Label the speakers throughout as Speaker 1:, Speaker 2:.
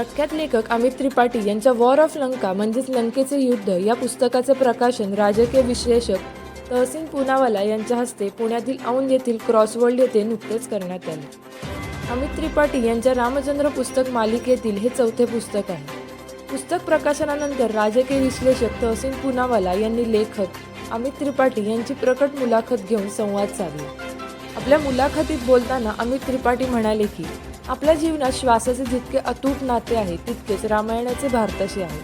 Speaker 1: प्रख्यात लेखक अमित त्रिपाठी यांच्या वॉर ऑफ लंका म्हणजेच लंकेचे युद्ध या पुस्तकाचे प्रकाशन राजकीय विश्लेषक तहसीन पूनावाला यांच्या हस्ते पुण्यातील औंध येथील क्रॉसवर्ल्ड येथे नुकतेच करण्यात आले। अमित त्रिपाठी यांच्या रामचंद्र पुस्तक मालिकेतील हे चौथे पुस्तक आहे। पुस्तक प्रकाशनानंतर राजकीय विश्लेषक तहसीन पूनावाला यांनी लेखक अमित त्रिपाठी यांची प्रकट मुलाखत घेऊन संवाद साधला। आपल्या मुलाखतीत बोलताना अमित त्रिपाठी म्हणाले की आपल्या जीवनात श्वासाचे जितके अतूट नाते आहे तितकेच रामायणाचे भारताशी आहे।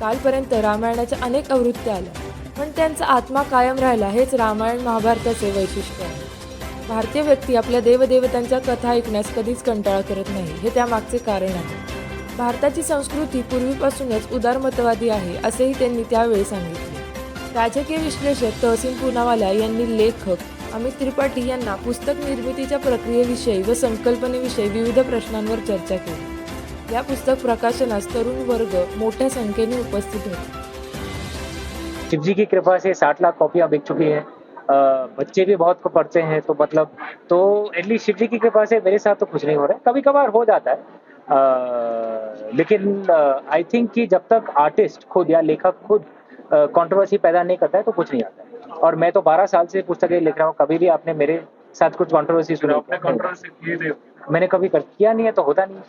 Speaker 1: कालपर्यंत रामायणाच्या अनेक आवृत्त्या आल्या, पण त्यांचा आत्मा कायम राहिला हेच रामायण महाभारताचे वैशिष्ट्य आहे। भारतीय व्यक्ती आपल्या देवदेवतांच्या कथा ऐकण्यास कधीच कंटाळा करत नाही, हे त्यामागचे कारण आहे। भारताची संस्कृती पूर्वीपासूनच उदारमतवादी आहे असेही त्यांनी त्यावेळी सांगितले। राजकीय विश्लेषक तहसीन पूनावाला यांनी लेखक अमित त्रिपाठी यांना पुस्तक निर्मितीच्या प्रक्रियेविषयी व संकल्पनेविषयी विविध प्रश्नांवर चर्चा केली। या पुस्तक प्रकाशनास तरुण वर्ग मोठ्या संख्येने उपस्थित होते।
Speaker 2: शिव जी की कृपा से 60 लाख कॉपियां बिक चुकी हैं। बच्चे भी बहुत को पढ़ते हैं, तो एटलीस्ट शिव जी की कृपा से मेरे साथ तो कुछ नहीं हो रहा है। कभी कभार हो जाता है, लेकिन आई थिंक कि जब तक आर्टिस्ट खुद या लेखक खुद कंट्रोवर्सी पैदा नहीं करता है तो कुछ नहीं आता है। और मैं तो 12 साल से पुस्तकें लिख रहा हूँ, कभी भी आपने मेरे साथ कुछ कंट्रोवर्सी सुनी?
Speaker 3: आपने कंट्रोवर्सी की
Speaker 2: मैंने कभी किया नहीं है तो होता नहीं।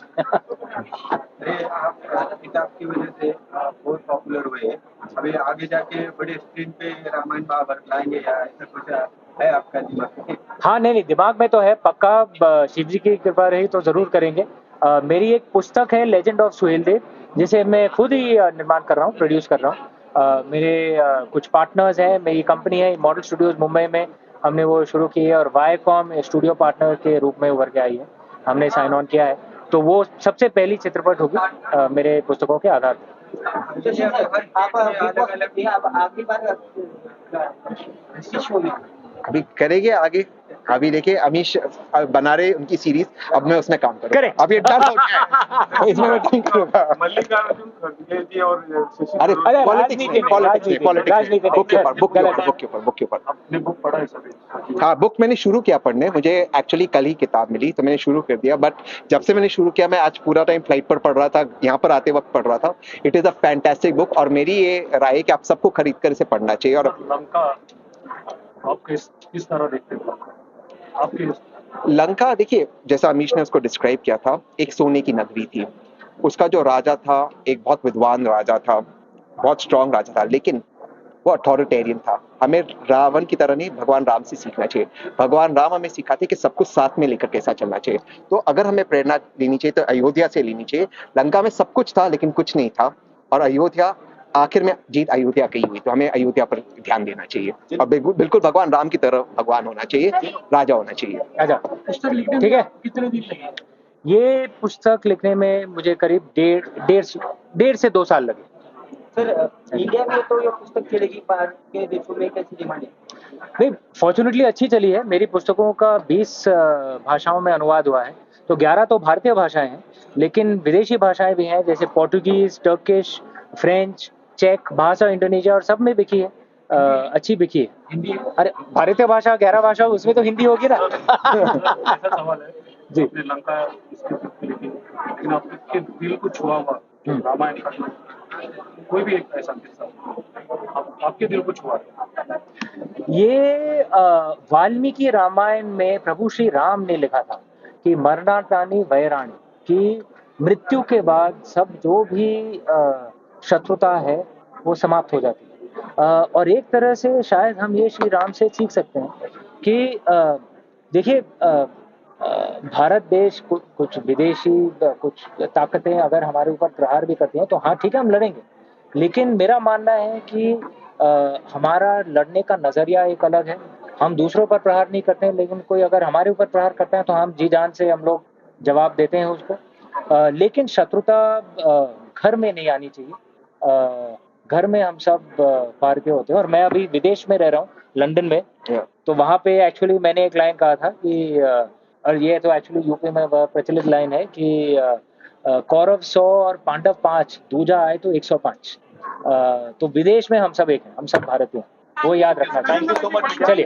Speaker 3: आप किताब की वजह से बहुत पॉपुलर हुए हैं। अभी आगे जाके बड़े स्क्रीन पे रामायण महाभारत लाएंगे या ऐसा कुछ है आपका दिमाग में?
Speaker 2: हाँ, नहीं, दिमाग में तो है पक्का। शिव जी की कृपा रही तो जरूर करेंगे। मेरी एक पुस्तक है लेजेंड ऑफ सुहेलदेव, जिसे मैं खुद ही निर्माण कर रहा हूँ, प्रोड्यूस कर रहा हूँ। मेरे कुछ पार्टनर्स हैं, मेरी कंपनी है मॉडल स्टूडियोज मुंबई में, हमने वो शुरू की है और वाईकॉम स्टूडियो पार्टनर के रूप में उभर के आई है, हमने साइन ऑन किया है। तो वो सबसे पहली चित्रपट होगी मेरे पुस्तकों के आधार पर।
Speaker 4: अभी करेंगे आगे। अभी देखिए अमीश बना रहे उनकी सीरीज, अब मैं उसमें काम करूंगा। अब ये डन हो गया है, तो इसमें मैं काम करूंगा।
Speaker 3: मल्लिकार्जुन खड़गे जी और शशि
Speaker 4: अरे
Speaker 3: थरूर,
Speaker 4: बुक के ऊपर
Speaker 3: आपने बुक पढ़ा है सभी?
Speaker 4: हाँ, बुक मैंने शुरू किया पढ़ने। मुझे एक्चुअली कल ही किताब मिली तो मैंने शुरू कर दिया, बट जब से मैंने शुरू किया मैं आज पूरा टाइम फ्लाइट पर पढ़ रहा था, यहाँ पर आते वक्त पढ़ रहा था। It is a fantastic book और मेरी ये राय है कि आप सबको खरीद कर इसे पढ़ना चाहिए। और
Speaker 3: लंका आप किस तरह देखते हैं? आपकी
Speaker 4: लंका देखिए, जैसा अमीश ने उसको डिस्क्राइब किया था, एक सोने की नगरी थी। उसका जो राजा था एक बहुत विद्वान राजा था, बहुत स्ट्रांग राजा था, लेकिन वो अथॉरिटेरियन था। हमें रावण की तरह नहीं, भगवान राम से सीखना चाहिए। भगवान राम हमें सिखाते कि सब कुछ साथ में लेकर कैसा चलना चाहिए। तो अगर हमें प्रेरणा लेनी चाहिए तो अयोध्या से लेनी चाहिए। लंका में सब कुछ था लेकिन कुछ नहीं था, और अयोध्या आखिर में जीत अयोध्या की हुई। तो हमें अयोध्या पर ध्यान देना चाहिए और बिल्कुल भगवान राम की तरह भगवान होना चाहिए, राजा होना चाहिए।
Speaker 2: राजा, ठीक है।
Speaker 3: कितने दिन लगे?
Speaker 2: ये पुस्तक लिखने में मुझे करीब डेढ़ से 2 साल लगे।
Speaker 5: सर, इंडिया में तो ये पुस्तक चलेगी, बाहर के देशों में कैसी डिमांड है?
Speaker 2: नहीं, फॉर्चुनेटली अच्छी चली है। मेरी पुस्तकों का 20 भाषाओं में अनुवाद हुआ है, तो 11 तो भारतीय भाषाएं हैं, लेकिन विदेशी भाषाएं भी हैं, जैसे पोर्टुगीज, टर्किश, फ्रेंच, चेक भाषा इंडोनेशिया और सब में बिकी है। अच्छी बिकी है।
Speaker 3: हिंदी?
Speaker 2: अरे भारतीय भाषा 11 भाषा, उसमें तो हिंदी होगी ना।
Speaker 3: ऐसा सवाल है
Speaker 2: जी।
Speaker 3: आपने लंका इसकी बुक लिखी, लेकिन आपके दिल को छुआ हुआ रामायण का कोई भी एक ऐसा किस्सा आपके दिल को छुआ है?
Speaker 2: ये वाल्मीकि रामायण में प्रभु श्री राम ने लिखा था कि मरणातानि वैराणि, कि मृत्यु के बाद सब जो भी शत्रुता है वो समाप्त हो जाती है। और एक तरह से शायद हम ये श्री राम से सीख सकते हैं कि देखिए, भारत देश कुछ विदेशी कुछ ताकतें अगर हमारे ऊपर प्रहार भी करती हैं तो हाँ ठीक है, हम लड़ेंगे, लेकिन मेरा मानना है कि हमारा लड़ने का नजरिया एक अलग है। हम दूसरों पर प्रहार नहीं करते हैं, लेकिन कोई अगर हमारे ऊपर प्रहार करता है तो हम जी जान से हम लोग जवाब देते हैं उसको। लेकिन शत्रुता घर में नहीं आनी चाहिए। घर में हम सब भारतीय होते हैं, और मैं अभी विदेश में रह रहा हूँ, लंदन में। तो वहाँ पे एक्चुअली मैंने एक लाइन कहा था कि और ये तो एक्चुअली यूपी में प्रचलित लाइन है कि कौरव 100 और पांडव 5, दूजा आए तो 105। तो विदेश में हम सब एक हैं, हम सब भारतीय हैं, वो याद रखना चाहिए। चलिए।